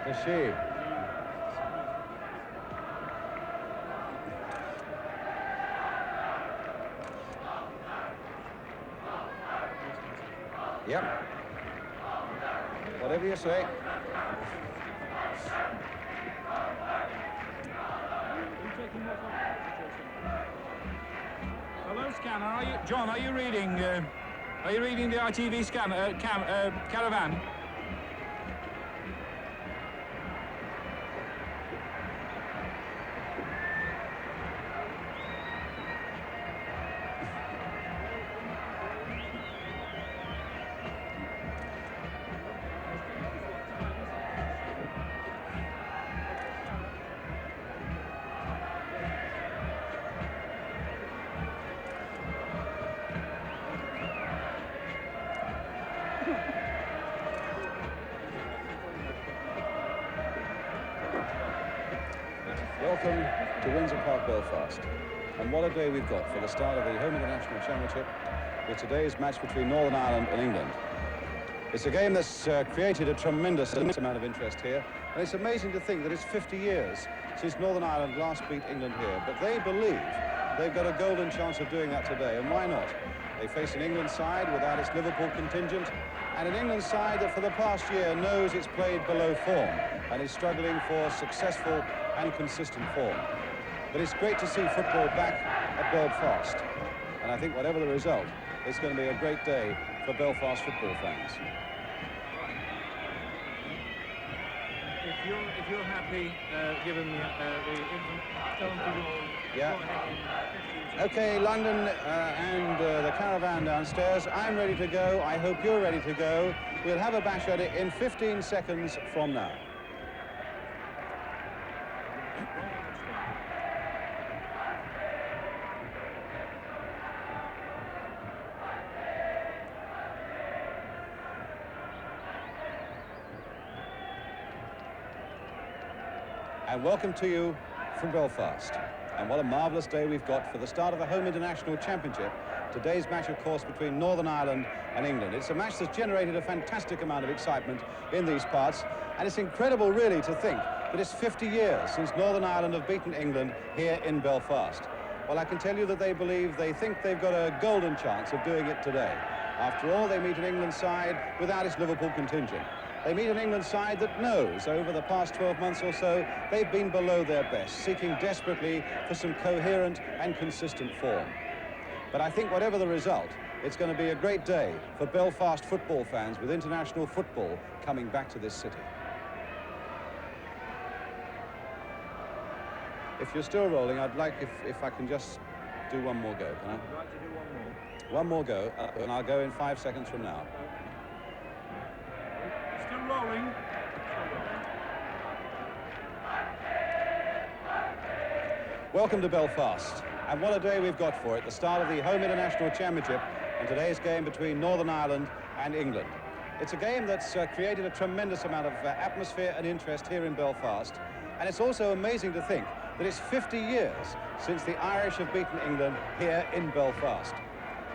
Does she? Yep. Whatever you say. Hello, Scanner. Are you, John? Are you reading? Are you reading the ITV scanner caravan? Welcome to Windsor Park, Belfast. And what a day we've got for the start of the Home International Championship with today's match between Northern Ireland and England. It's a game that's created a tremendous amount of interest here, and it's amazing to think that it's 50 years since Northern Ireland last beat England here, but they believe they've got a golden chance of doing that today, and why not? They face an England side without its Liverpool contingent, and an England side that for the past year knows it's played below form and is struggling for successful and consistent form. But it's great to see football back at Belfast, and I think whatever the result, it's going to be a great day for Belfast football fans. If you're happy, given tell them to go ahead in 15 seconds. Okay, London and the caravan downstairs. I'm ready to go. I hope you're ready to go. We'll have a bash at it in 15 seconds from now. And welcome to you from Belfast. And what a marvellous day we've got for the start of the Home International Championship. Today's match, of course, between Northern Ireland and England. It's a match that's generated a fantastic amount of excitement in these parts. And it's incredible, really, to think that it's 50 years since Northern Ireland have beaten England here in Belfast. Well, I can tell you that they think they've got a golden chance of doing it today. After all, they meet an England side without its Liverpool contingent. They meet an England side that knows over the past 12 months or so they've been below their best, seeking desperately for some coherent and consistent form. But I think whatever the result, it's going to be a great day for Belfast football fans with international football coming back to this city. If you're still rolling, I'd like if I can just do one more go, can I? I'd like to do one more. One more go, and I'll go in 5 seconds from now. Still rolling. Welcome to Belfast, and what a day we've got for it, the start of the Home International Championship and today's game between Northern Ireland and England. It's a game that's created a tremendous amount of atmosphere and interest here in Belfast, and it's also amazing to think that it's 50 years since the Irish have beaten England here in Belfast.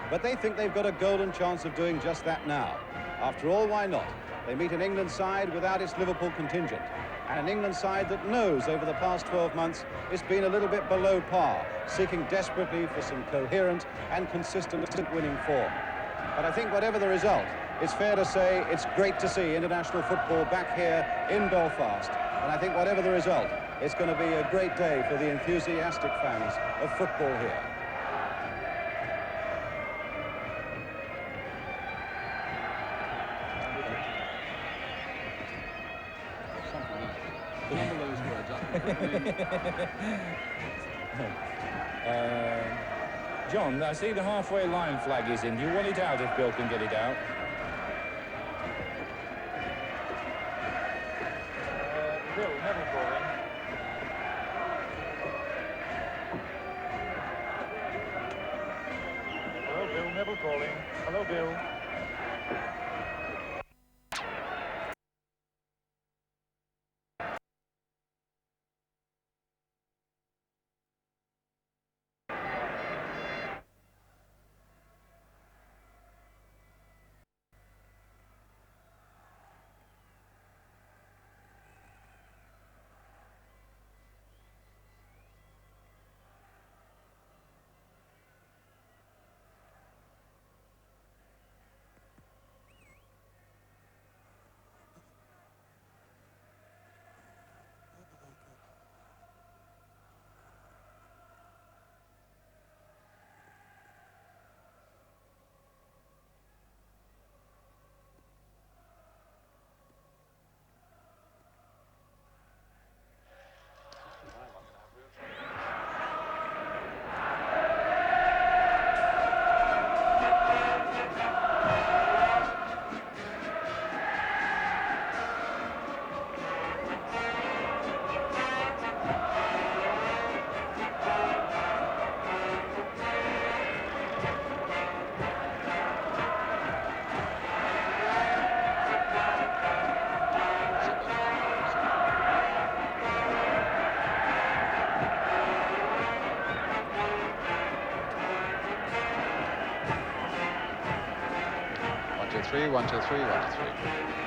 But they think they've got a golden chance of doing just that now. After all, why not? They meet an England side without its Liverpool contingent, and an England side that knows over the past 12 months it's been a little bit below par, seeking desperately for some coherent and consistent winning form. But I think whatever the result, it's fair to say it's great to see international football back here in Belfast. And I think whatever the result, it's going to be a great day for the enthusiastic fans of football here. John, I see the halfway line flag is in. Do you want it out if Bill can get it out? Bill, never calling. Hello, Bill, never calling. Hello, Bill. 2, 3, 1, 2, 3, 1, 2, 3.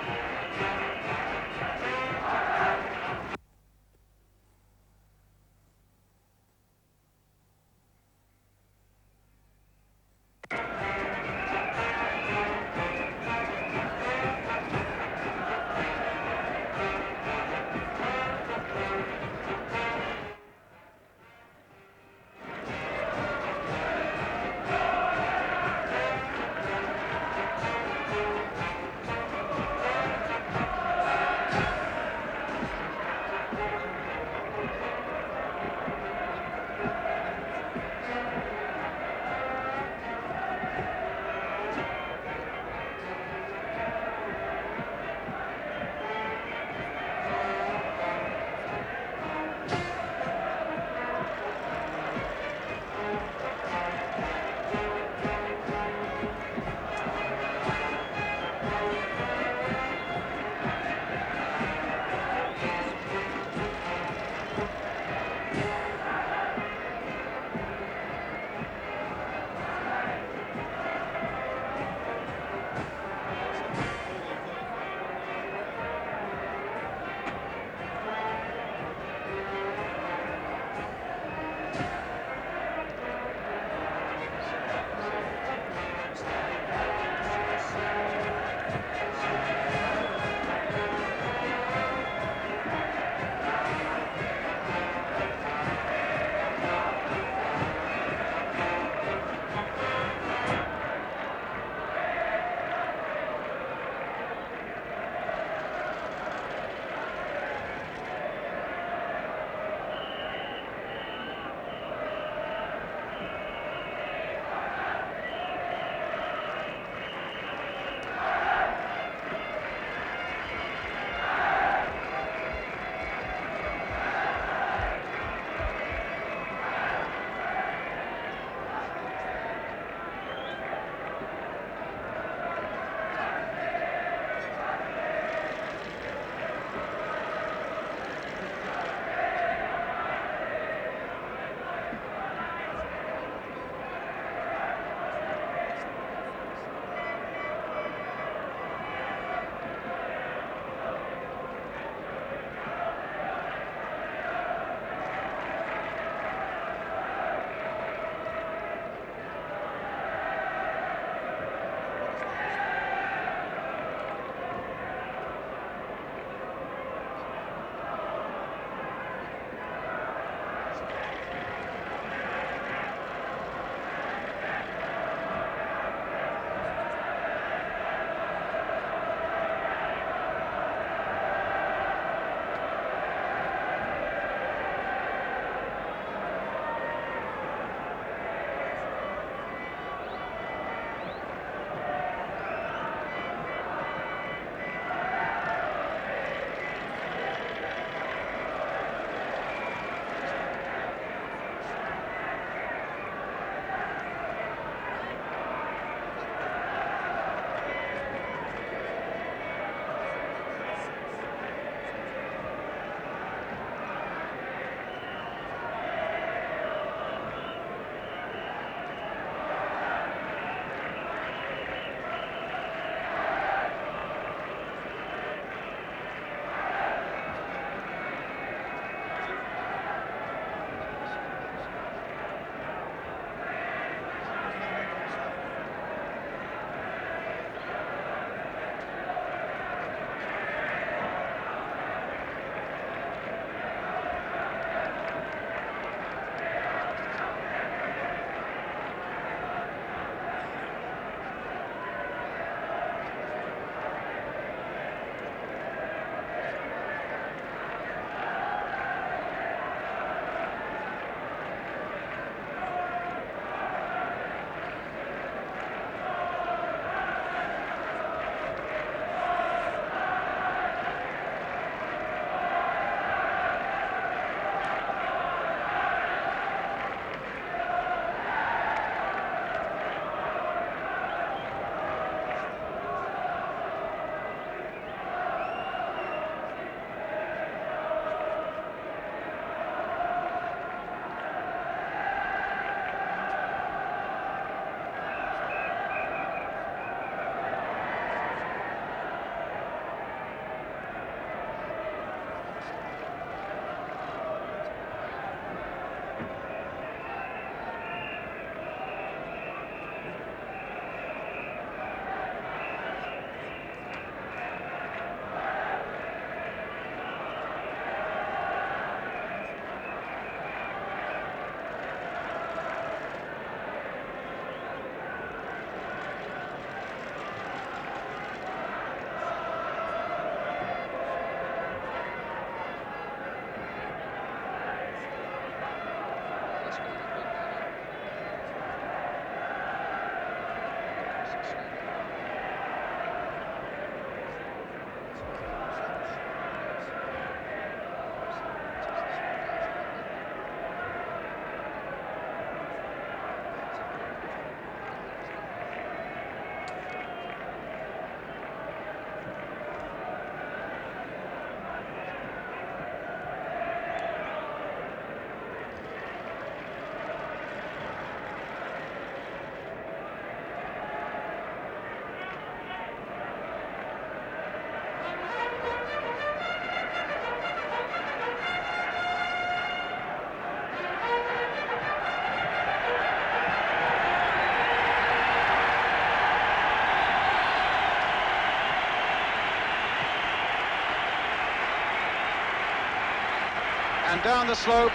and down the slope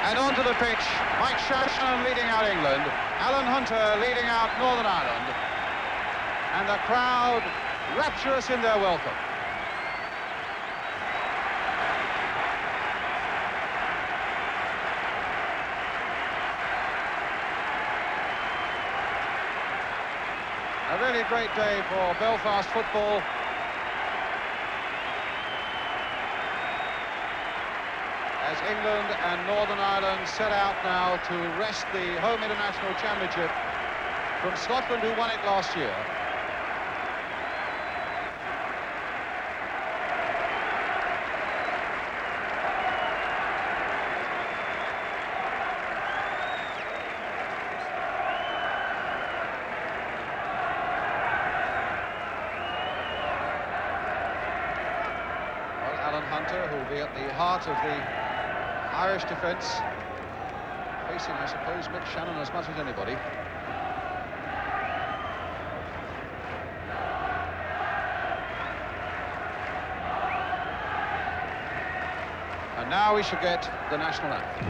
and onto the pitch. Mike Shannon leading out England, Alan Hunter leading out Northern Ireland, and the crowd rapturous in their welcome. A really great day for Belfast football. As England and Northern Ireland set out now to wrest the home international championship from Scotland, who won it last year. Well, Alan Hunter, who will be at the heart of the Irish defence, facing, I suppose, Mick Shannon as much as anybody. And now we shall get the national anthem.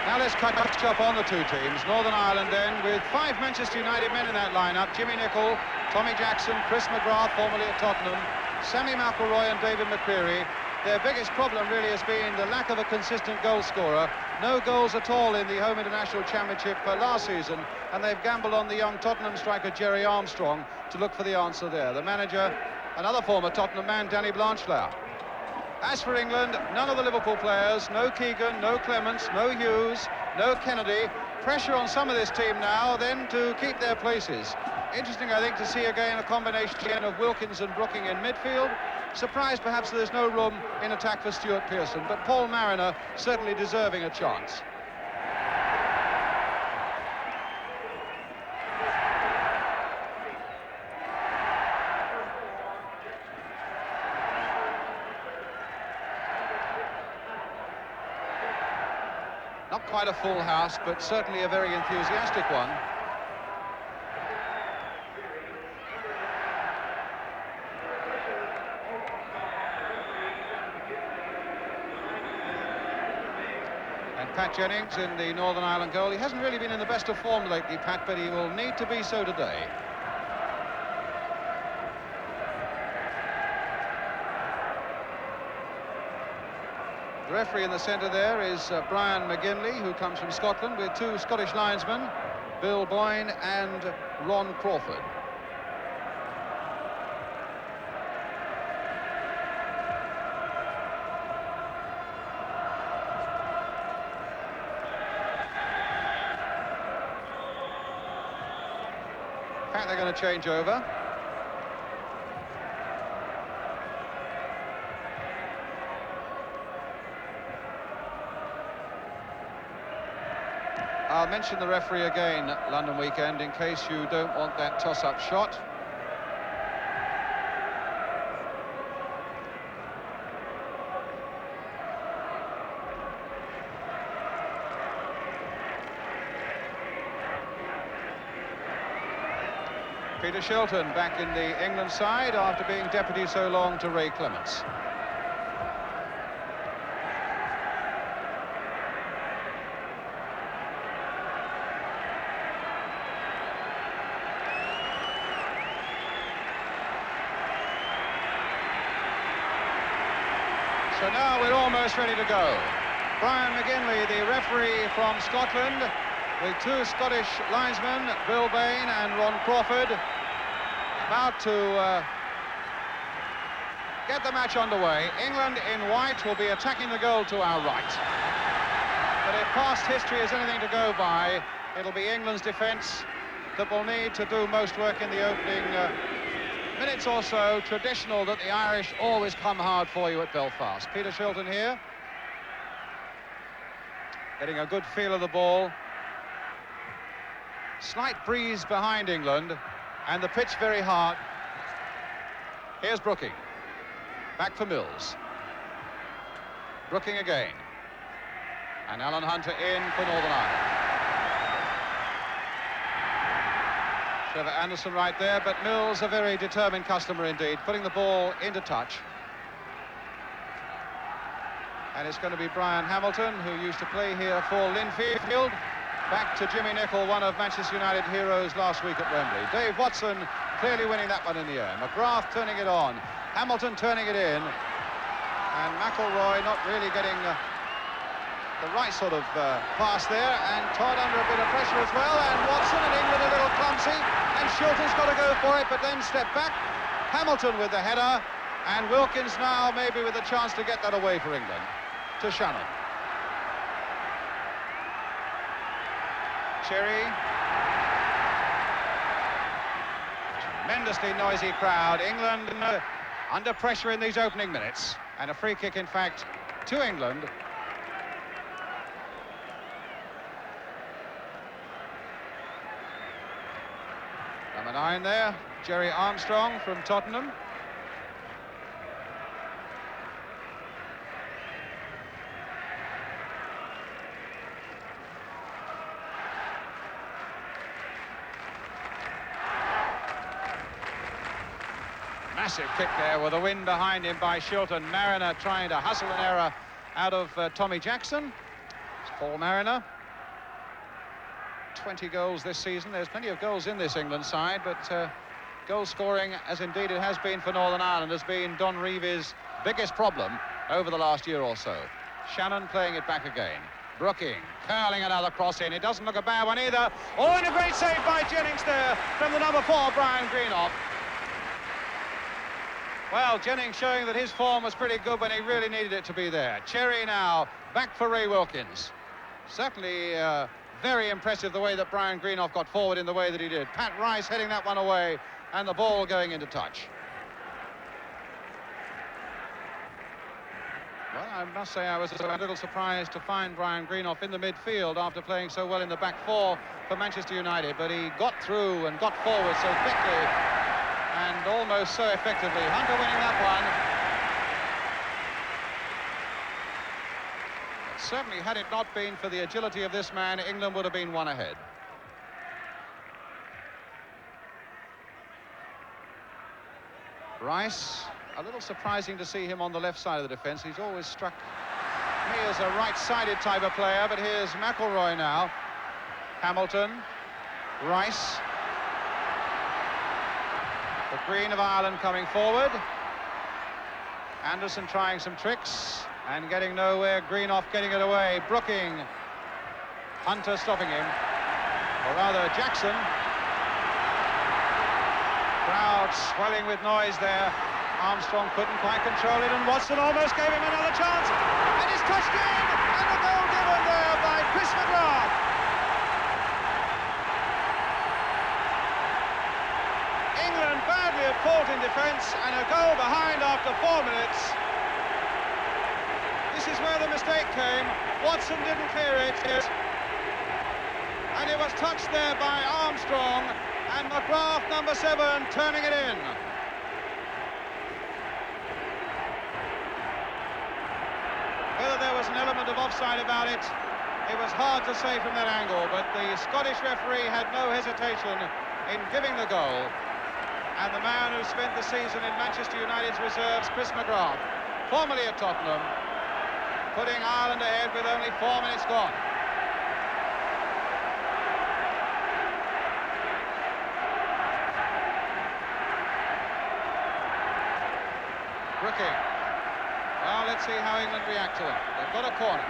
Now let's catch up on the two teams. Northern Ireland then, with 5 Manchester United men in that lineup: Jimmy Nicholl, Tommy Jackson, Chris McGrath, formerly at Tottenham, Sammy McElroy and David McCreary. Their biggest problem really has been the lack of a consistent goal scorer. No goals at all in the home international championship last season, and they've gambled on the young Tottenham striker Jerry Armstrong to look for the answer there. The manager, another former Tottenham man, Danny Blanchflower. As for England, none of the Liverpool players, no Keegan, no Clements, no Hughes, no Kennedy. Pressure on some of this team now, then, to keep their places. Interesting, I think, to see again a combination of Wilkins and Brooking in midfield. Surprised, perhaps, that there's no room in attack for Stuart Pearson, but Paul Mariner certainly deserving a chance. Not quite a full house, but certainly a very enthusiastic one. And Pat Jennings in the Northern Ireland goal. He hasn't really been in the best of form lately, Pat, but he will need to be so today. The referee in the centre there is Brian McGinley, who comes from Scotland, with two Scottish linesmen, Bill Boyne and Ron Crawford. In fact, they're going to change over. I'll mention the referee again, London Weekend, in case you don't want that toss-up shot. Peter Shilton back in the England side after being deputy so long to Ray Clements. So now we're almost ready to go. Brian McGinley, the referee from Scotland, with two Scottish linesmen, Bill Bain and Ron Crawford, about to get the match underway. England in white will be attacking the goal to our right. But if past history is anything to go by, it'll be England's defence that will need to do most work in the opening minutes or so. Traditional that the Irish always come hard for you at Belfast. Peter Shilton here, getting a good feel of the ball. Slight breeze behind England, and the pitch very hard. Here's Brooking. Back for Mills. Brooking again. And Alan Hunter in for Northern Ireland. Trevor Anderson right there, but Mills a very determined customer indeed, putting the ball into touch. And it's going to be Brian Hamilton, who used to play here for Linfield. Back to Jimmy Nicholl, one of Manchester United heroes last week at Wembley. Dave Watson clearly winning that one in the air. McGrath turning it on. Hamilton turning it in. And McIlroy not really getting the right sort of pass there. And Todd under a bit of pressure as well. And Watson and England a little clumsy. And Shilton's got to go for it, but then step back. Hamilton with the header. And Wilkins now maybe with a chance to get that away for England. To Shannon. Cherry. Tremendously noisy crowd. England under pressure in these opening minutes. And a free kick, in fact, to England. Number 9 there, Jerry Armstrong from Tottenham. Massive kick there with the wind behind him by Shilton. Mariner trying to hustle an error out of Tommy Jackson. It's Paul Mariner. 20 goals this season. There's plenty of goals in this England side, but goal scoring, as indeed it has been for Northern Ireland, has been Don Reeves' biggest problem over the last year or so. Shannon playing it back again. Brooking curling another cross in. It doesn't look a bad one either. Oh, and a great save by Jennings there from the number 4, Brian Greenough. Well, Jennings showing that his form was pretty good when he really needed it to be there. Cherry now back for Ray Wilkins. Certainly very impressive the way that Brian Greenough got forward in the way that he did. Pat Rice heading that one away and the ball going into touch. Well, I must say I was a little surprised to find Brian Greenough in the midfield after playing so well in the back four for Manchester United, but he got through and got forward so quickly and almost so effectively. Hunter winning that one. But certainly, had it not been for the agility of this man, England would have been one ahead. Rice, a little surprising to see him on the left side of the defence. He's always struck me as a right-sided type of player, but here's McIlroy now. Hamilton, Rice. The Green of Ireland coming forward. Anderson trying some tricks and getting nowhere. Greenough getting it away. Brooking. Hunter stopping him. Or rather, Jackson. Crowd swelling with noise there. Armstrong couldn't quite control it, and Watson almost gave him another chance. And it's touched in! And the goal given there by Chris McGrath. England badly at fault in defence, and a goal behind after 4 minutes. This is where the mistake came. Watson didn't clear it. And it was touched there by Armstrong, and McGrath, number 7, turning it in. Whether there was an element of offside about it, it was hard to say from that angle, but the Scottish referee had no hesitation in giving the goal. And the man who spent the season in Manchester United's reserves, Chris McGrath, formerly at Tottenham, putting Ireland ahead with only 4 minutes gone. Brooking. Well, let's see how England react to it. They've got a corner.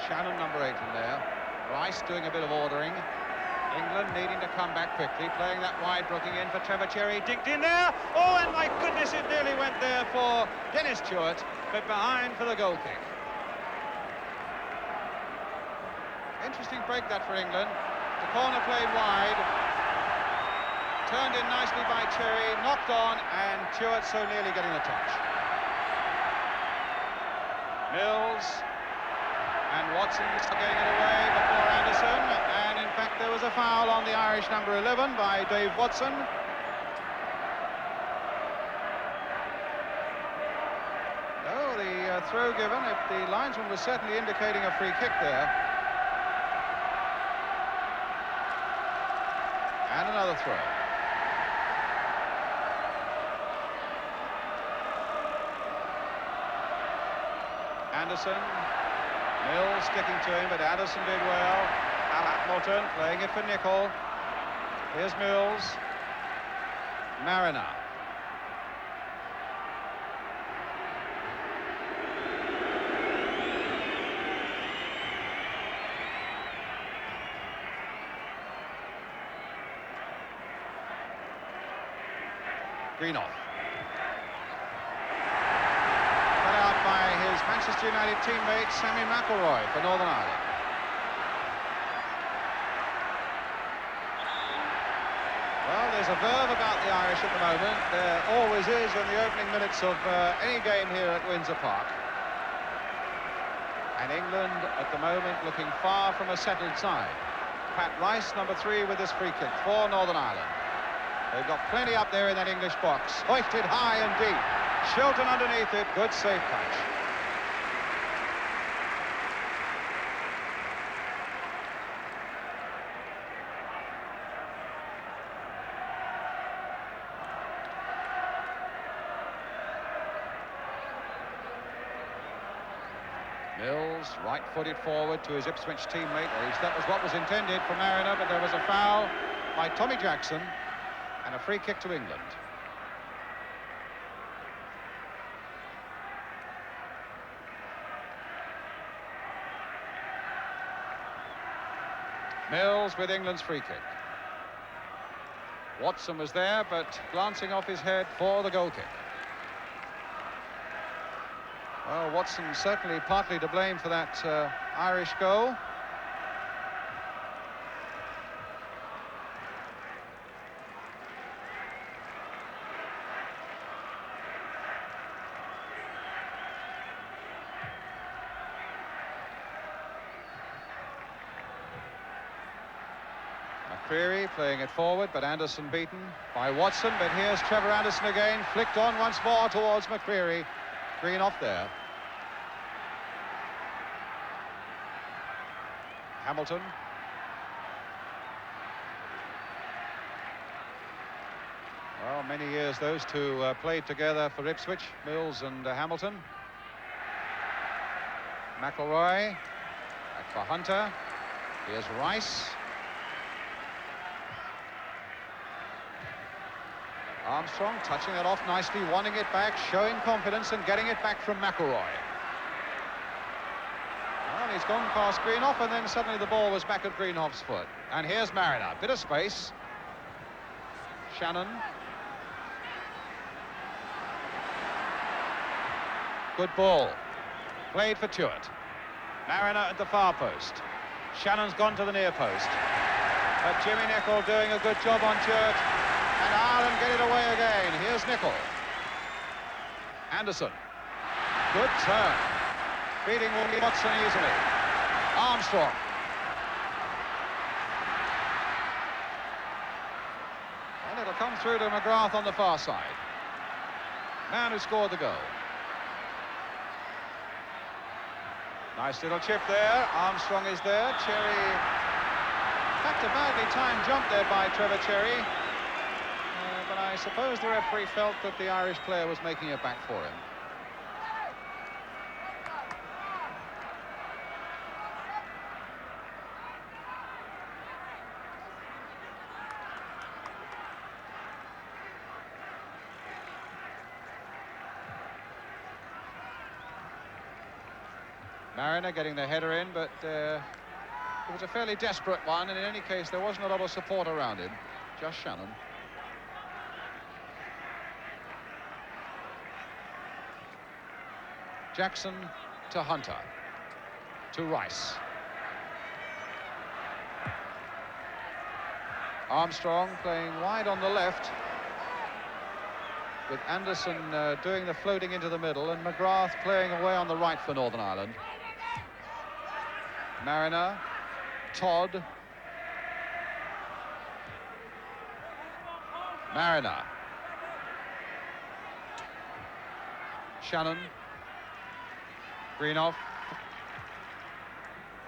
Shannon, number 8 in there. Rice doing a bit of ordering. England needing to come back quickly, playing that wide, looking in for Trevor Cherry, dinked in there. Oh, and my goodness, it nearly went there for Dennis Tuart, but behind for the goal kick. Interesting break that for England. The corner played wide, turned in nicely by Cherry, knocked on, and Tuart so nearly getting the touch. Mills and Watson's getting it away before Anderson, and in fact there was a foul on the Irish number 11 by Dave Watson. No, the throw given, if the linesman was certainly indicating a free kick there. And another throw. Anderson, Mills sticking to him, but Anderson did well. Hamilton playing it for Nicol. Here's Mills. Mariner. Greenoff. Cut out by his Manchester United teammate Sammy McIlroy for Northern Ireland. Well, there's a verve about the Irish at the moment. There always is in the opening minutes of any game here at Windsor Park. And England at the moment looking far from a settled side. Pat Rice, number 3, with this free kick for Northern Ireland. They've got plenty up there in that English box. Hoisted high and deep. Shilton underneath it. Good safe catch. Mills, right-footed forward to his Ipswich teammate. At least that was what was intended for Mariner, but there was a foul by Tommy Jackson. And a free kick to England. Mills with England's free kick. Watson was there, but glancing off his head for the goal kick. Well, Watson certainly partly to blame for that Irish goal. McCreary playing it forward, but Anderson beaten by Watson. But here's Trevor Anderson again, flicked on once more towards McCreary. Greenoff there. Hamilton. Well, many years those two played together for Ipswich, Mills and Hamilton. McIlroy, back for Hunter. Here's Rice. Armstrong touching that off nicely, wanting it back, showing confidence and getting it back from McIlroy. Well, he's gone past Greenoff, and then suddenly the ball was back at Greenoff's foot. And here's Mariner, bit of space. Shannon. Good ball. Played for Tuart. Mariner at the far post. Shannon's gone to the near post. But Jimmy Nicol doing a good job on Tuart. And Ireland get it away again. Here's Nicol. Anderson. Good turn. Beating Watson easily. Armstrong. And it'll come through to McGrath on the far side. Man who scored the goal. Nice little chip there. Armstrong is there. Cherry. In fact, a badly timed jump there by Trevor Cherry. But I suppose the referee felt that the Irish player was making it back for him. Mariner getting the header in, but It was a fairly desperate one, and in any case, there wasn't a lot of support around him. Just Shannon. Jackson to Hunter. To Rice. Armstrong playing wide on the left, with Anderson doing the floating into the middle, and McGrath playing away on the right for Northern Ireland. Mariner, Todd. Mariner. Shannon. Greenough.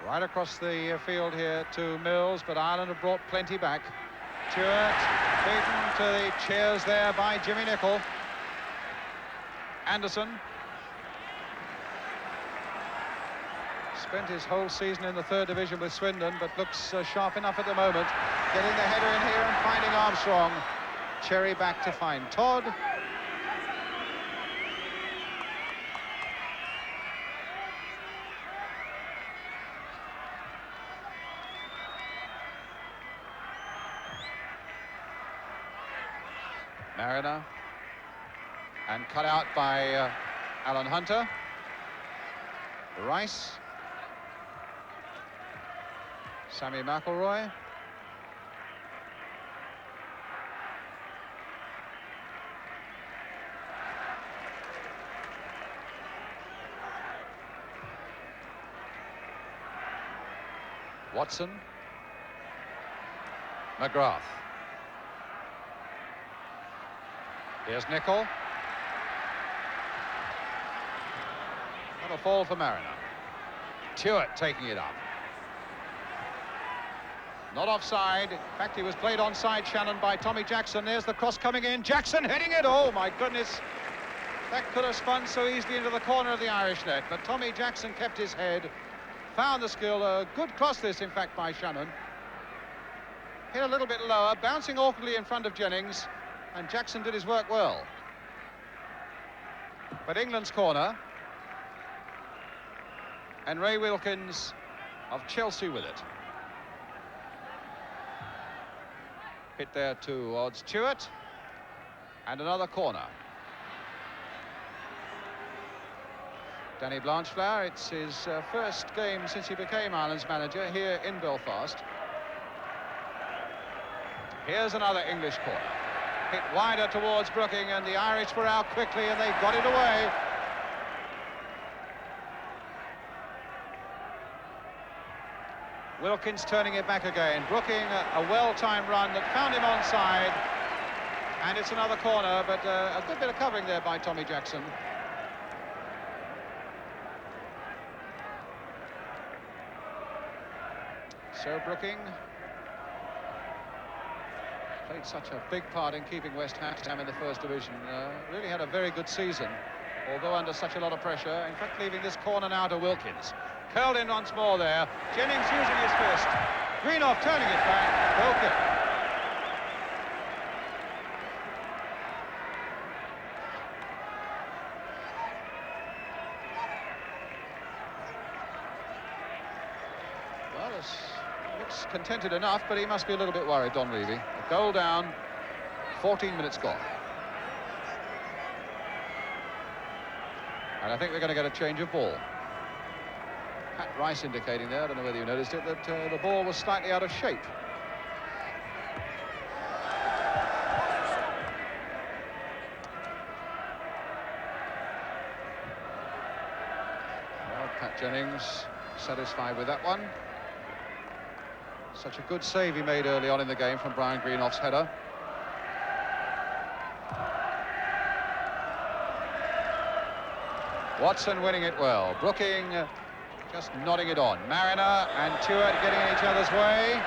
Right across the field here to Mills, but Ireland have brought plenty back. Stewart beaten to the chairs there by Jimmy Nicholl. Anderson. Spent his whole season in the 3rd division with Swindon, but looks sharp enough at the moment. Getting the header in here and finding Armstrong. Cherry back to find Todd. Mariner. And cut out by Alan Hunter. Rice. Sammy McElroy. Watson. McGrath. Here's Nicholl. Not a fall for Mariner. Stewart taking it up. Not offside. In fact, he was played onside, Shannon, by Tommy Jackson. There's the cross coming in. Jackson heading it. Oh, my goodness. That could have spun so easily into the corner of the Irish net. But Tommy Jackson kept his head. Found the skill. A good cross this, in fact, by Shannon. Hit a little bit lower, bouncing awkwardly in front of Jennings. And Jackson did his work well. But England's corner. And Ray Wilkins of Chelsea with it. Hit there towards Stewart. And another corner. Danny Blanchflower, it's his first game since he became Ireland's manager here in Belfast. Here's another English corner. Hit wider towards Brooking, and the Irish were out quickly, and they got it away. Wilkins turning it back again. Brooking, a well-timed run that found him onside. And it's another corner, but a good bit of covering there by Tommy Jackson. So Brooking played such a big part in keeping West Ham in the 1st division. Really had a very good season, although under such a lot of pressure. In fact, leaving this corner now to Wilkins. Curled in once more there. Jennings using his fist. Greenough turning it back. Wilkins. Well, looks contented enough, but he must be a little bit worried, Don Revie. A goal down, 14 minutes gone. And I think we're going to get a change of ball. Pat Rice indicating there, I don't know whether you noticed it, that the ball was slightly out of shape. Well, Pat Jennings satisfied with that one. Such a good save he made early on in the game from Brian Greenoff's header. Watson winning it well. Brooking just nodding it on. Mariner and Stewart getting in each other's way.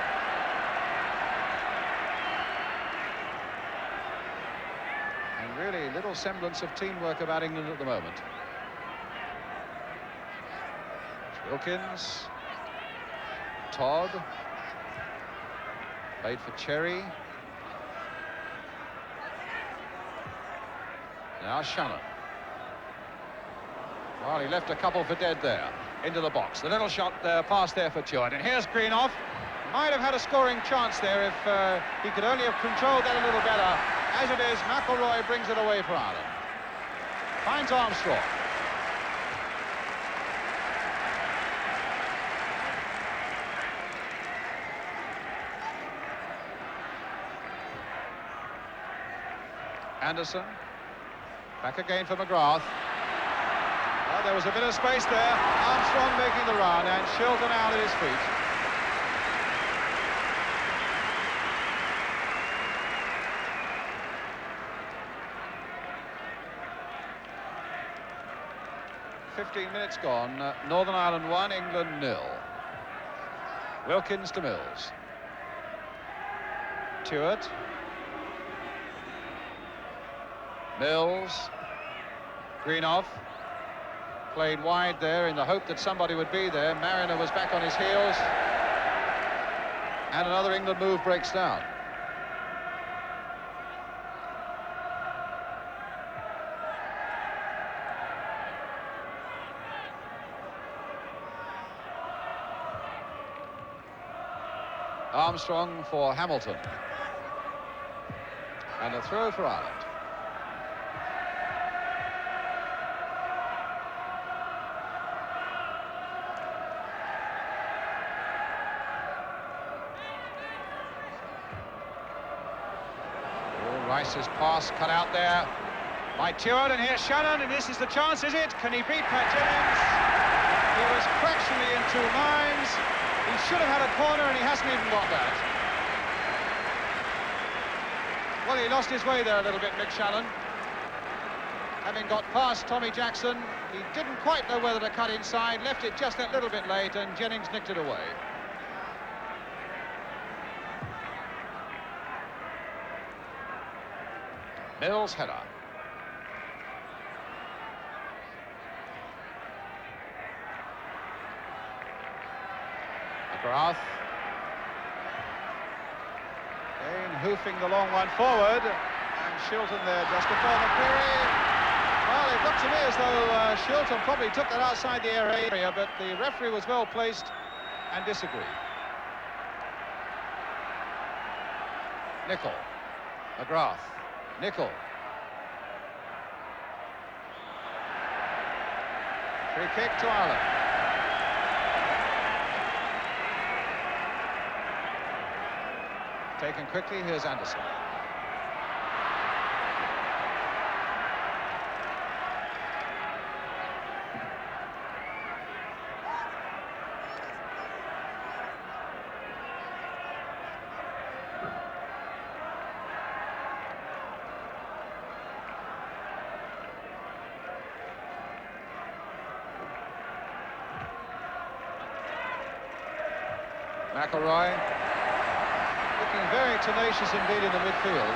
And really little semblance of teamwork about England at the moment. Wilkins. Todd. Played for Cherry. Now Shannon. Well, he left a couple for dead there. into the box. The little shot pass there for Tuart. And here's Greenough. Might have had a scoring chance there if he could only have controlled that a little better. As it is, McIlroy brings it away for Ireland. Finds Armstrong. Anderson. Back again for McGrath. Well, there was a bit of space there. Armstrong making the run and Shilton out at his feet. .15 minutes gone. Northern Ireland 1, England 0. Wilkins to Mills. Tuart. Mills. Greenough. Played wide there in the hope that somebody would be there. Mariner was back on his heels. And another England move breaks down. Armstrong for Hamilton. And a throw for Ireland. Rice's pass cut out there by Tuart, and here's Shannon, and this is the chance, is it? Can he beat Pat Jennings? He was fractionally in two minds. He should have had a corner, and he hasn't even got that. Well, he lost his way there a little bit, Mick Shannon. Having got past Tommy Jackson, he didn't quite know whether to cut inside, left it just that little bit late, and Jennings nicked it away. Mills header. McGrath. Again, hoofing the long one forward. And Shilton there just before McCreary. Well, it looked to me as though Shilton probably took that outside the area, but the referee was well placed and disagreed. Nicol. McGrath. Nicol. Free kick to Ireland. Taken quickly, here's Anderson. McIlroy looking very tenacious indeed in the midfield.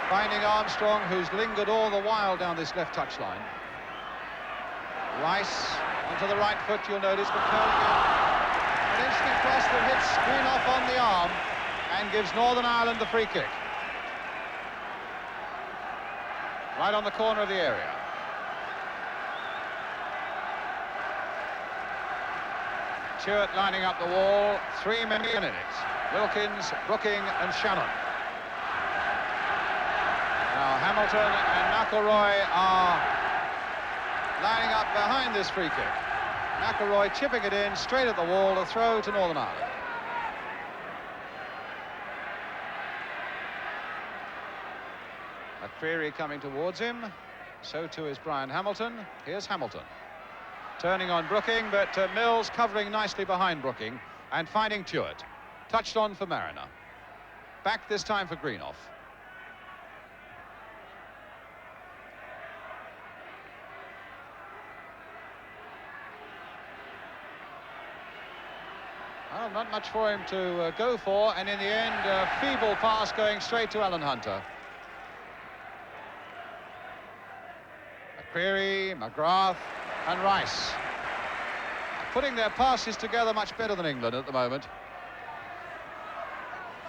Finding Armstrong, who's lingered all the while down this left touchline. Rice onto the right foot, you'll notice, but curling in. An instant cross that hits Greenough on the arm and gives Northern Ireland the free kick. Right on the corner of the area. Tuart lining up the wall, 3 men in it. Wilkins, Brooking and Shannon. Now Hamilton and McIlroy are lining up behind this free kick. McIlroy chipping it in straight at the wall, a throw to Northern Ireland. McCreary coming towards him, so too is Brian Hamilton. Here's Hamilton. Turning on Brooking, but Mills covering nicely behind Brooking and finding Tuart. Touched on for Mariner. Back this time for Greenough. Well, not much for him to go for, and in the end, a feeble pass going straight to Alan Hunter. McCreary, McGrath and Rice putting their passes together much better than England at the moment.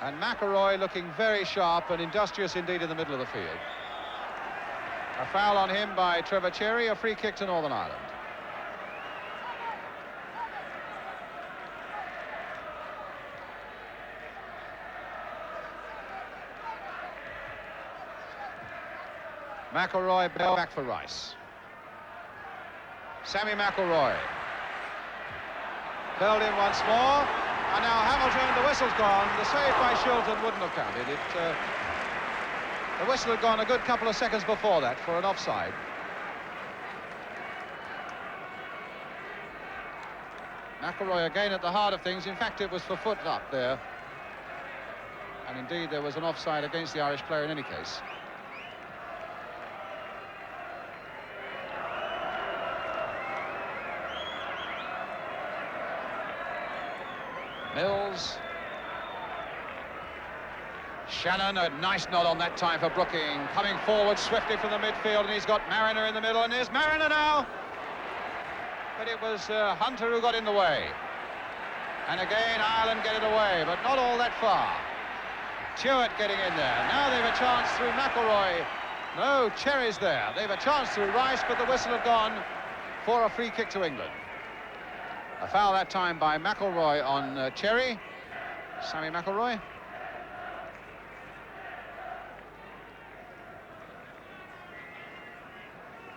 And McIlroy looking very sharp and industrious indeed in the middle of the field. A foul on him by Trevor Cherry, a free kick to Northern Ireland. McIlroy, Bell back for Rice. Sammy McIlroy. Curled in once more. And now Hamilton, the whistle's gone. The save by Shilton wouldn't have counted. The whistle had gone a good couple of seconds before that for an offside. McIlroy again at the heart of things. In fact, it was for foot up there. And indeed, there was an offside against the Irish player in any case. Mills. Shannon, a nice nod on that time for Brooking. Coming forward swiftly from the midfield, and he's got Mariner in the middle, and here's Mariner now. But it was Hunter who got in the way. And again, Ireland get it away, but not all that far. Tuitt getting in there. Now they've a chance through McIlroy. No, Cherry's there. They've a chance through Rice, but the whistle had gone for a free kick to England. A foul that time by McIlroy on Cherry. Sammy McIlroy.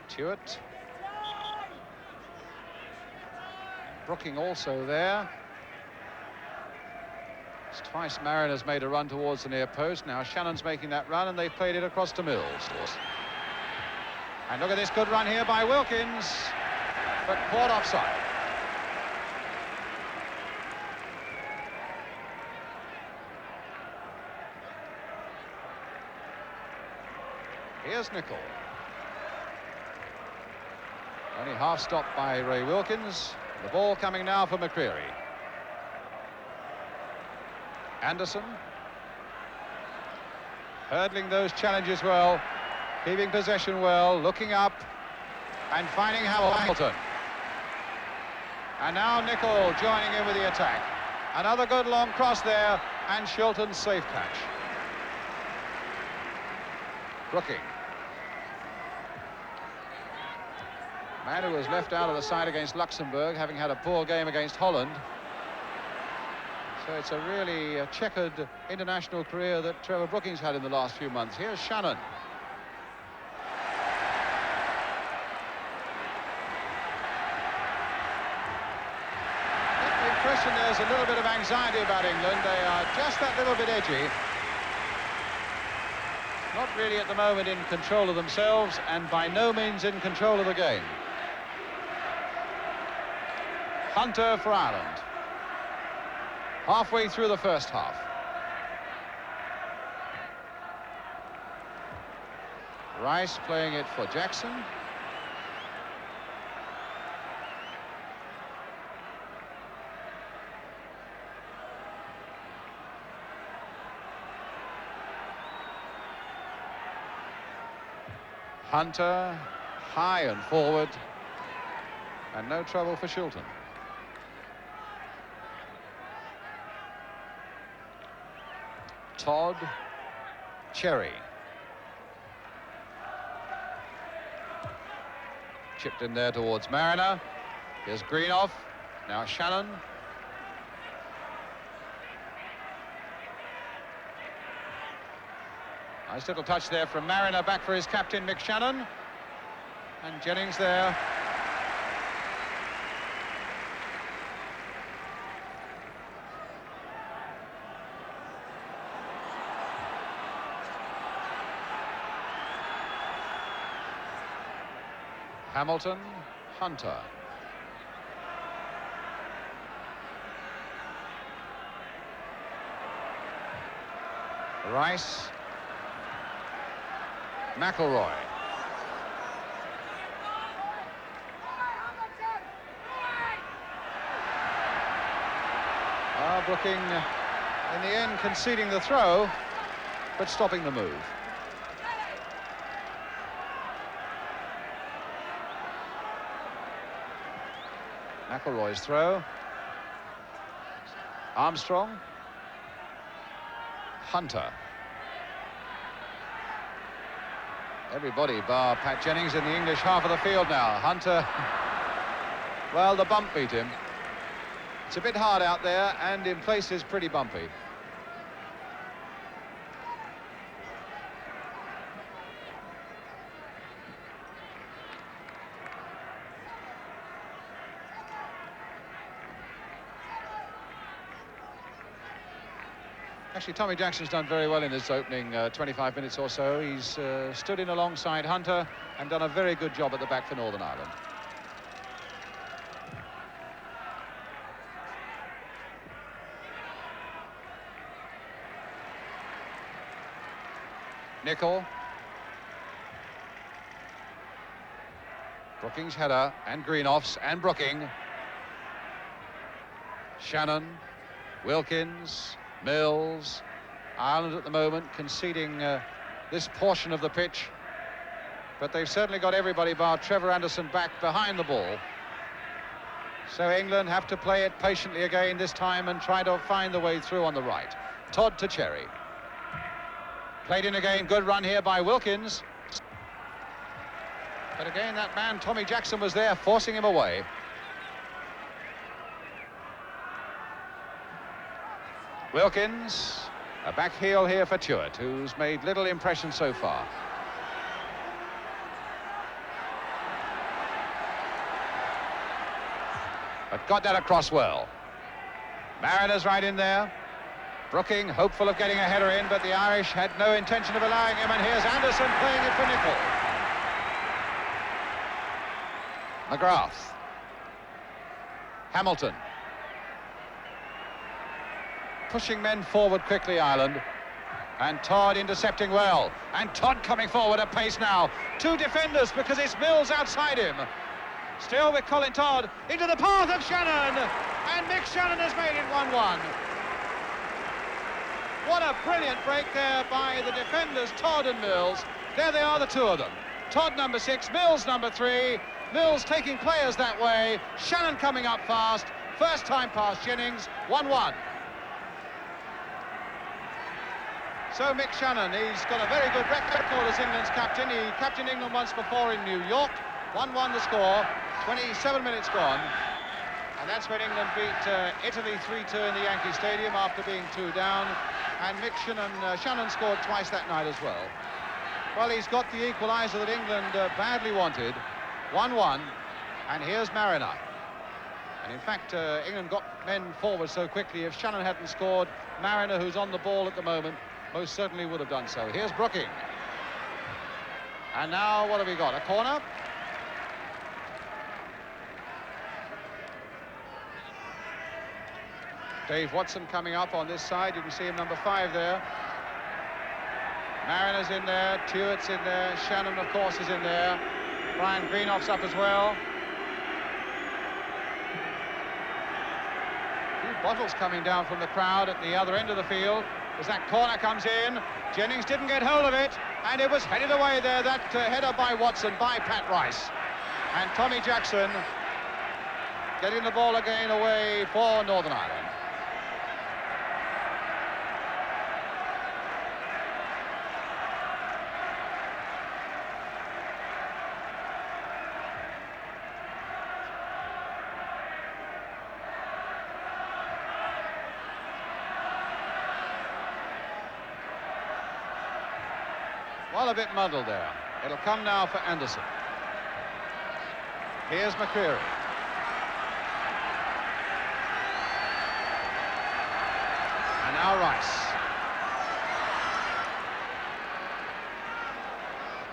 Tuitt. Brooking also there. It's twice Mariner's made a run towards the near post. Now Shannon's making that run, and they've played it across to Mills. And look at this good run here by Wilkins, but caught offside. Here's Nicol. Only half stopped by Ray Wilkins. The ball coming now for McCreery. Anderson. Hurdling those challenges well, keeping possession well, looking up and finding Hamilton. And now Nicol joining in with the attack. Another good long cross there, and Shilton's safe catch. Brooking. Man who was left out of the side against Luxembourg, having had a poor game against Holland. So it's a really checkered international career that Trevor Brooking's had in the last few months. Here's Shannon. I get the impression there's a little bit of anxiety about England. They are just that little bit edgy. Not really at the moment in control of themselves, and by no means in control of the game. Hunter for Ireland. Halfway through the first half. Rice playing it for Jackson. Hunter, high and forward, and no trouble for Shilton. Todd, Cherry. Chipped in there towards Mariner. Here's Greenough. Now Shannon. Nice little touch there from Mariner, back for his captain, Mick Shannon. And Jennings there. Hamilton, Hunter. Rice. McIlroy. Brooking, in the end, conceding the throw, but stopping the move. McIlroy's throw. Armstrong. Hunter. Everybody bar Pat Jennings in the English half of the field now. Hunter, well, the bump beat him. It's a bit hard out there, and in places pretty bumpy. Actually, Tommy Jackson's done very well in this opening 25 minutes or so. He's stood in alongside Hunter and done a very good job at the back for Northern Ireland. Nicol. Brooking's header, and Greenoff's, and Brooking. Shannon, Wilkins, Mills. Ireland at the moment conceding this portion of the pitch, but they've certainly got everybody bar Trevor Anderson back behind the ball. So England have to play it patiently again this time and try to find the way through on the right. Todd to Cherry. Played in again, good run here by Wilkins. But again, that man, Tommy Jackson, was there, forcing him away. Wilkins, a back heel here for Tuart, who's made little impression so far. But got that across well. Mariners right in there. Brooking, hopeful of getting a header in, but the Irish had no intention of allowing him, and here's Anderson playing it for Nicol. McGrath. Hamilton. Pushing men forward quickly, Ireland. And Todd intercepting well. And Todd coming forward at pace now. Two defenders because it's Mills outside him. Still with Colin Todd into the path of Shannon. And Mick Shannon has made it 1-1. What a brilliant break there by the defenders, Todd and Mills. There they are, the two of them. Todd number 6, Mills number 3. Mills taking players that way. Shannon coming up fast. First time past Jennings, 1-1. So Mick Shannon, he's got a very good record as England's captain. He captained England once before in New York. 1-1 the score, 27 minutes gone. And that's when England beat Italy 3-2 in the Yankee Stadium after being 2 down. And Mick Shannon scored twice that night as well. Well, he's got the equaliser that England badly wanted. 1-1, and here's Mariner. And in fact, England got men forward so quickly. If Shannon hadn't scored, Mariner, who's on the ball at the moment, most certainly would have done so. Here's Brooking. And now, what have we got? A corner? Dave Watson coming up on this side. You can see him, number 5 there. Mariner's in there, Tuart's in there, Shannon, of course, is in there. Brian Greenoff's up as well. A few bottles coming down from the crowd at the other end of the field. As that corner comes in, Jennings didn't get hold of it, and it was headed away there, that header by Watson, by Pat Rice. And Tommy Jackson getting the ball again away for Northern Ireland. Well, a bit muddled there. It'll come now for Anderson. Here's McCreary. And now Rice.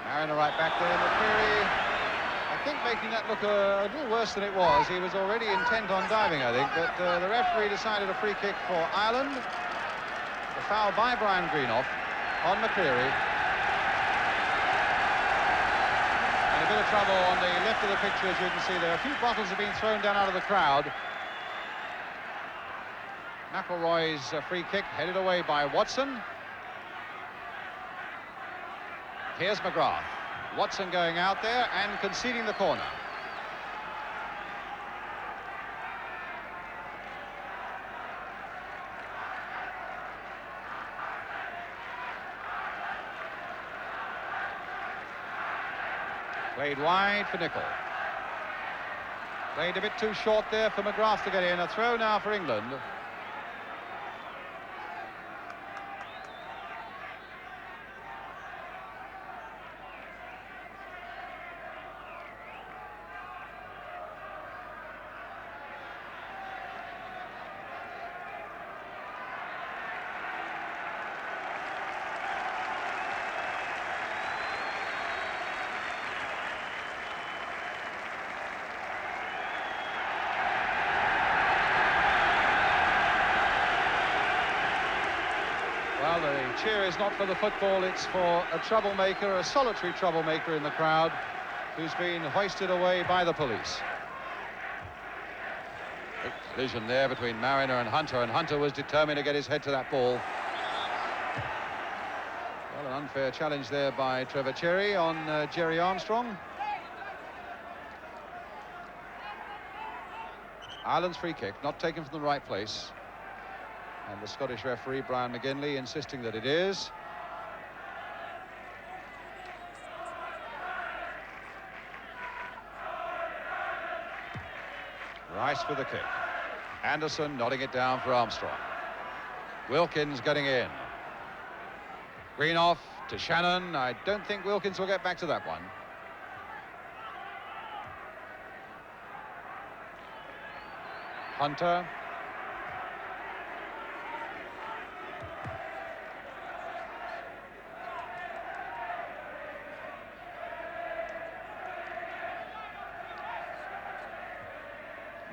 Mariner right back there. McCreary, I think, making that look a little worse than it was. He was already intent on diving, I think, but the referee decided a free kick for Ireland. The foul by Brian Greenoff on McCreary. A bit of trouble on the left of the picture, as you can see there. A few bottles have been thrown down out of the crowd. McElroy's free kick headed away by Watson. Here's McGrath. Watson going out there and conceding the corner. Played wide for Nicol. Played a bit too short there for McGrath to get in. A throw now for England. cheer is not for the football, it's for a troublemaker, a solitary troublemaker in the crowd, who's been hoisted away by the police. Big collision there between Mariner and Hunter was determined to get his head to that ball. Well, an unfair challenge there by Trevor Cherry on Gerry Armstrong. Ireland's free kick, not taken from the right place. And the Scottish referee, Brian McGinley, insisting that it is. Rice with the kick. Anderson nodding it down for Armstrong. Wilkins getting in. Greenoff to Shannon. I don't think Wilkins will get back to that one. Hunter.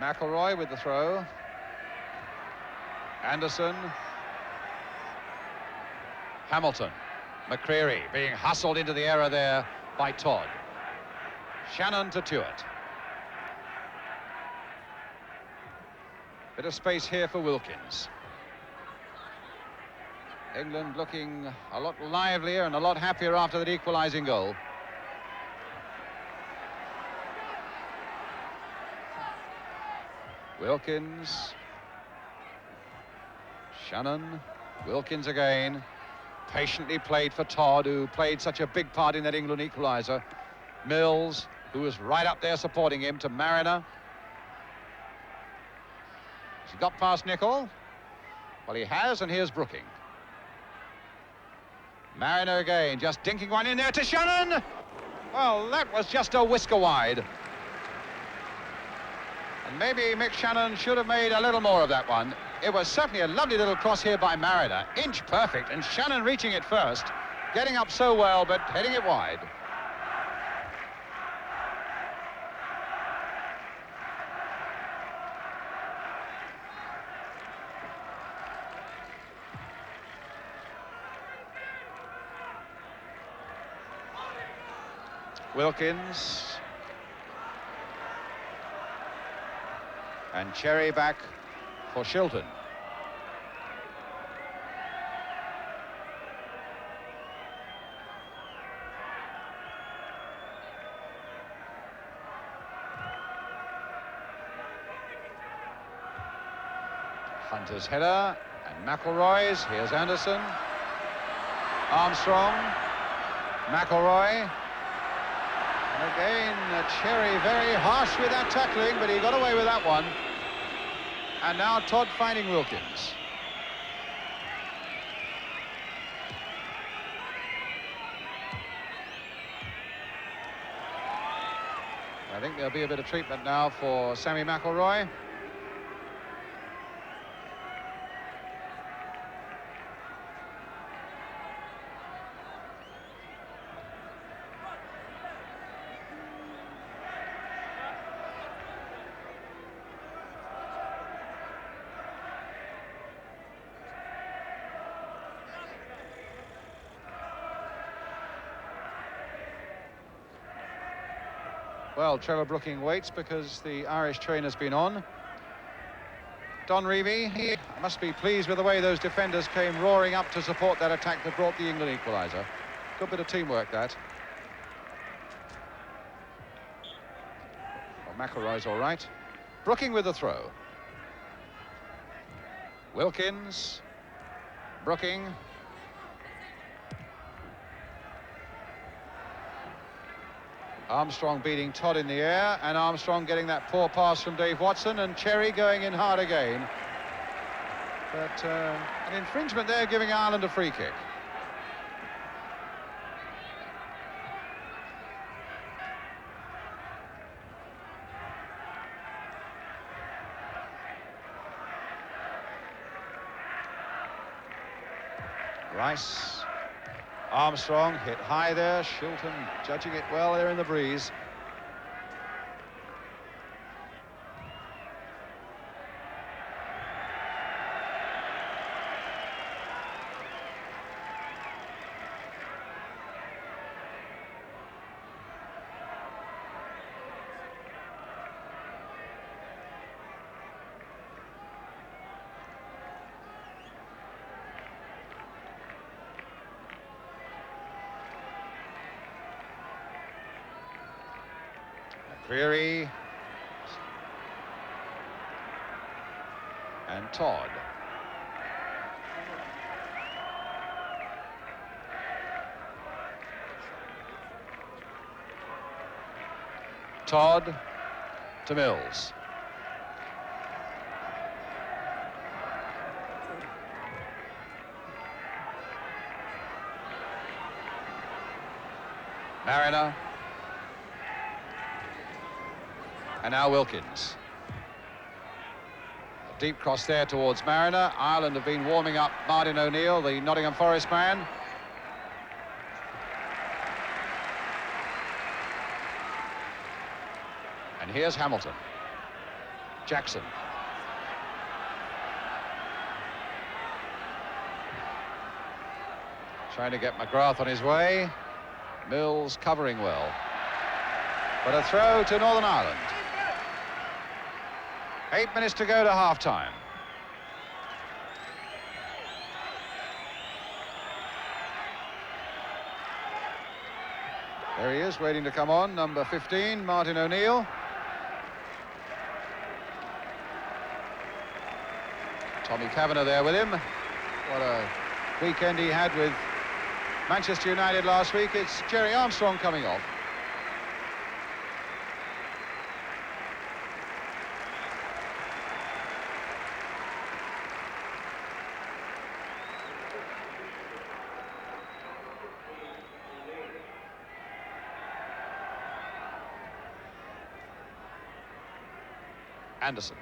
McElroy with the throw. Anderson. Hamilton. McCreary being hustled into the error there by Todd. Shannon to Tuart. Bit of space here for Wilkins. England looking a lot livelier and a lot happier after that equalising goal. Wilkins. Shannon. Wilkins again. Patiently played for Todd, who played such a big part in that England equaliser. Mills, who was right up there supporting him, to Mariner. Has he got past Nicol? Well, he has, and here's Brooking. Mariner again, just dinking one in there to Shannon. Well, that was just a whisker wide. And maybe Mick Shannon should have made a little more of that one. It was certainly a lovely little cross here by Mariner. Inch perfect, and Shannon reaching it first. Getting up so well, but heading it wide. Wilkins. And Cherry back for Shilton. Hunter's header, and McElroy's. Here's Anderson. Armstrong. McElroy. And again, Cherry very harsh with that tackling, but he got away with that one. And now Todd finding Wilkins. I think there'll be a bit of treatment now for Sammy McElroy. Well, Trevor Brooking waits because the Irish train has been on. Don Revie, he must be pleased with the way those defenders came roaring up to support that attack that brought the England equaliser. Good bit of teamwork, that. Well, McElroy's all right. Brooking with the throw. Wilkins. Brooking. Armstrong beating Todd in the air, and Armstrong getting that poor pass from Dave Watson, and Cherry going in hard again. But an infringement there, giving Ireland a free kick. Rice. Armstrong hit high there. Shilton judging it well there in the breeze. McCreery. And Todd. Todd to Mills. Mariner. And now Wilkins. A deep cross there towards Mariner. Ireland have been warming up Martin O'Neill, the Nottingham Forest man. And here's Hamilton. Jackson. Trying to get McGrath on his way. Mills covering well. But a throw to Northern Ireland. 8 minutes to go to half-time. There he is, waiting to come on, number 15, Martin O'Neill. Tommy Kavanagh there with him. What a weekend he had with Manchester United last week. It's Gerry Armstrong coming off. Anderson.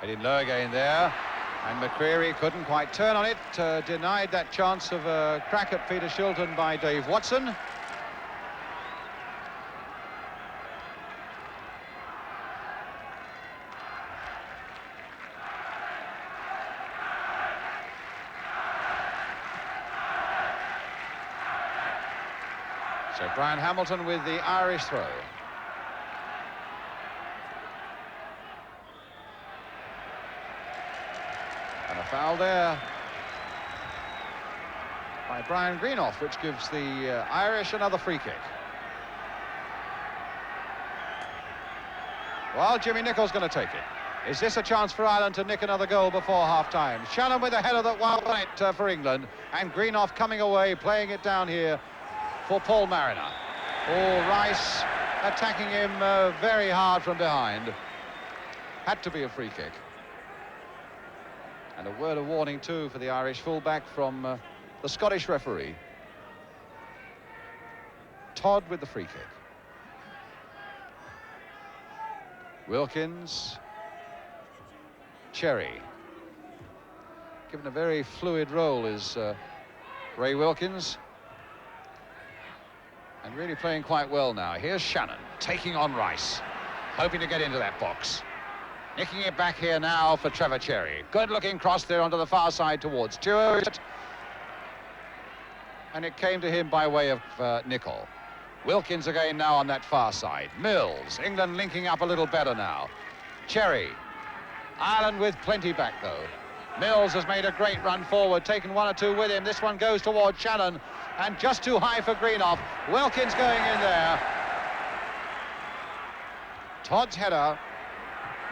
Heading low again there, and McCreery couldn't quite turn on it, denied that chance of a crack at Peter Shilton by Dave Watson. So Brian Hamilton with the Irish throw. And a foul there by Brian Greenough, which gives the Irish another free kick. Well, Jimmy Nicholl's going to take it. Is this a chance for Ireland to nick another goal before half-time? Shannon with a header that won it for England, and Greenough coming away, playing it down here for Paul Mariner. Oh, Rice attacking him very hard from behind. Had to be a free kick. And a word of warning too for the Irish fullback from the Scottish referee. Todd with the free kick. Wilkins. Cherry. Given a very fluid role is Ray Wilkins. And really playing quite well now. Here's Shannon taking on Rice, hoping to get into that box. Nicking it back here now for Trevor Cherry. Good looking cross there onto the far side towards Stewart. And it came to him by way of Nicholl. Wilkins again now on that far side. Mills, England linking up a little better now. Cherry, Ireland with plenty back though. Mills has made a great run forward, taken one or two with him. This one goes towards Shannon, and just too high for Greenough. Wilkins going in there. Todd's header.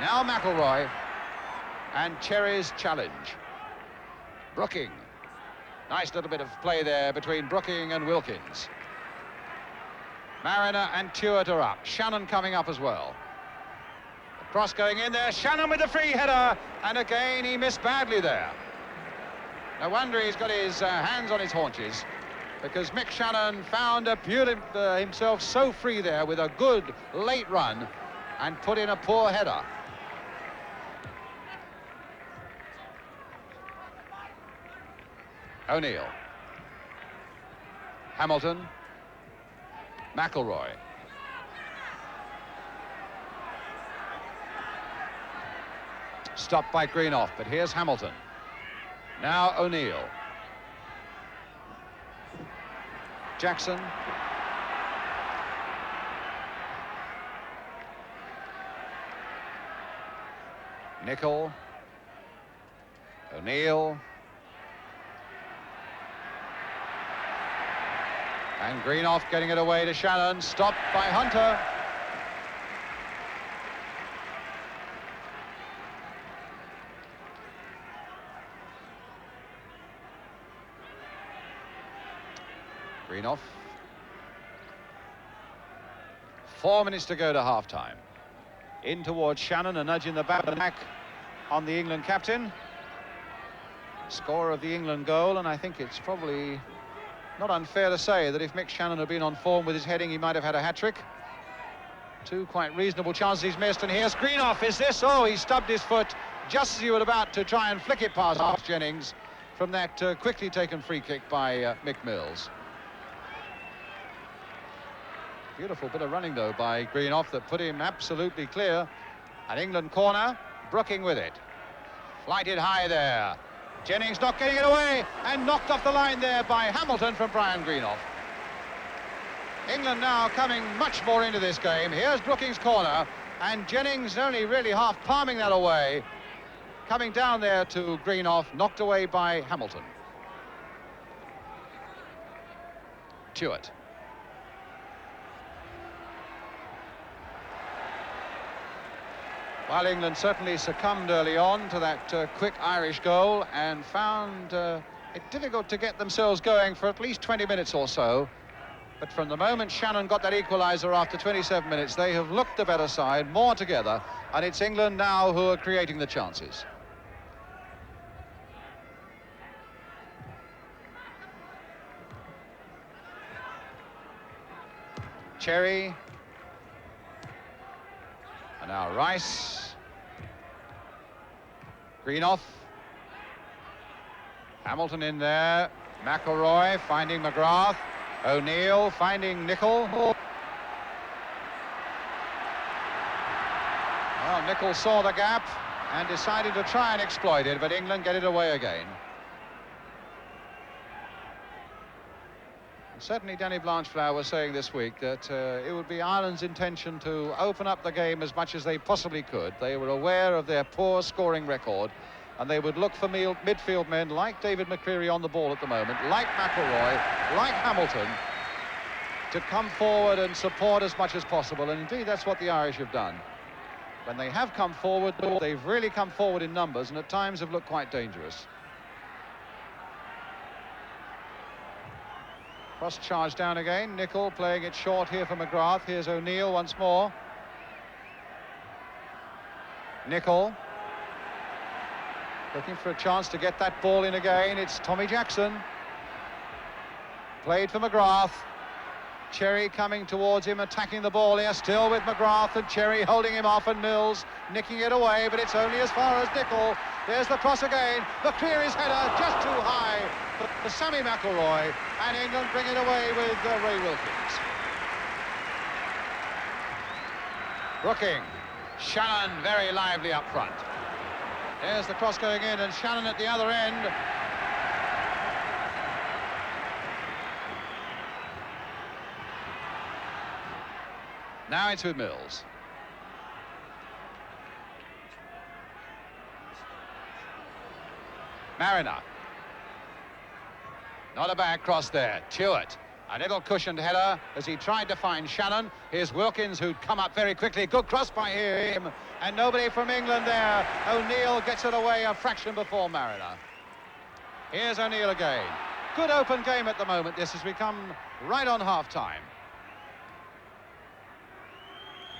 Now McElroy. And Cherry's challenge. Brooking. Nice little bit of play there between Brooking and Wilkins. Mariner and Tuart are up. Shannon coming up as well. Cross going in there, Shannon with the free header, and again he missed badly there. No wonder he's got his hands on his haunches, because Mick Shannon found himself so free there with a good late run and put in a poor header. O'Neill. Hamilton. McElroy. Stopped by Greenough, but here's Hamilton. Now O'Neill. Jackson. Nicol. O'Neill. And Greenough getting it away to Shannon, stopped by Hunter. Greenough. 4 minutes to go to half-time. In towards Shannon, a nudge in the back on the England captain. Scorer of the England goal, and I think it's probably not unfair to say that if Mick Shannon had been on form with his heading, he might have had a hat-trick. Two quite reasonable chances he's missed, and here's Greenough. Is this? Oh, he stubbed his foot just as he was about to try and flick it past Jennings from that quickly taken free kick by Mick Mills. Beautiful bit of running, though, by Greenough that put him absolutely clear. An England corner, Brooking with it. Flighted high there. Jennings not getting it away, and knocked off the line there by Hamilton from Brian Greenough. England now coming much more into this game. Here's Brooking's corner, and Jennings only really half palming that away. Coming down there to Greenough, knocked away by Hamilton. Tuart. While England certainly succumbed early on to that quick Irish goal and found it difficult to get themselves going for at least 20 minutes or so. But from the moment Shannon got that equaliser after 27 minutes, they have looked the better side, more together, and it's England now who are creating the chances. Cherry. And now Rice. Greenough. Hamilton in there. McElroy finding McGrath. O'Neill finding Nicol. Well, Nicol saw the gap and decided to try and exploit it, but England get it away again. Certainly Danny Blanchflower was saying this week that it would be Ireland's intention to open up the game as much as they possibly could. They were aware of their poor scoring record, and they would look for midfield men like David McCreery on the ball at the moment, like McElroy, like Hamilton, to come forward and support as much as possible. And indeed, that's what the Irish have done. When they have come forward, they've really come forward in numbers, and at times have looked quite dangerous. Cross charge down again. Nicol playing it short here for McGrath. Here's O'Neill once more. Nicol looking for a chance to get that ball in again. It's Tommy Jackson. Played for McGrath. Cherry coming towards him, attacking the ball here, still with McGrath, and Cherry holding him off, and Mills nicking it away, but it's only as far as Nicol. There's the cross again. McCreery's header just too high for Sammy McElroy, and England bring it away with Ray Wilkins. Brooking. Shannon very lively up front. There's the cross going in, and Shannon at the other end. Now it's with Mills. Mariner. Not a bad cross there. Tuart. A little cushioned header as he tried to find Shannon. Here's Wilkins, who'd come up very quickly. Good cross by him. And nobody from England there. O'Neill gets it away a fraction before Mariner. Here's O'Neill again. Good open game at the moment. This has become right on half-time.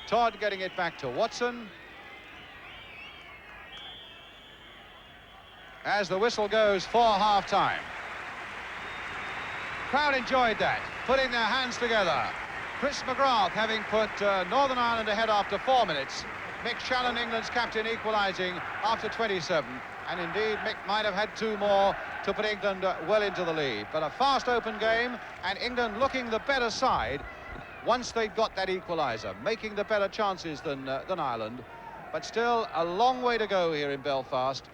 Todd getting it back to Watson. As the whistle goes for half-time. Crowd enjoyed that, putting their hands together. Chris McGrath having put Northern Ireland ahead after 4 minutes. Mick Shannon, England's captain, equalising after 27. And indeed, Mick might have had 2 more to put England well into the lead. But a fast open game, and England looking the better side once they'd got that equaliser, making the better chances than Ireland. But still a long way to go here in Belfast.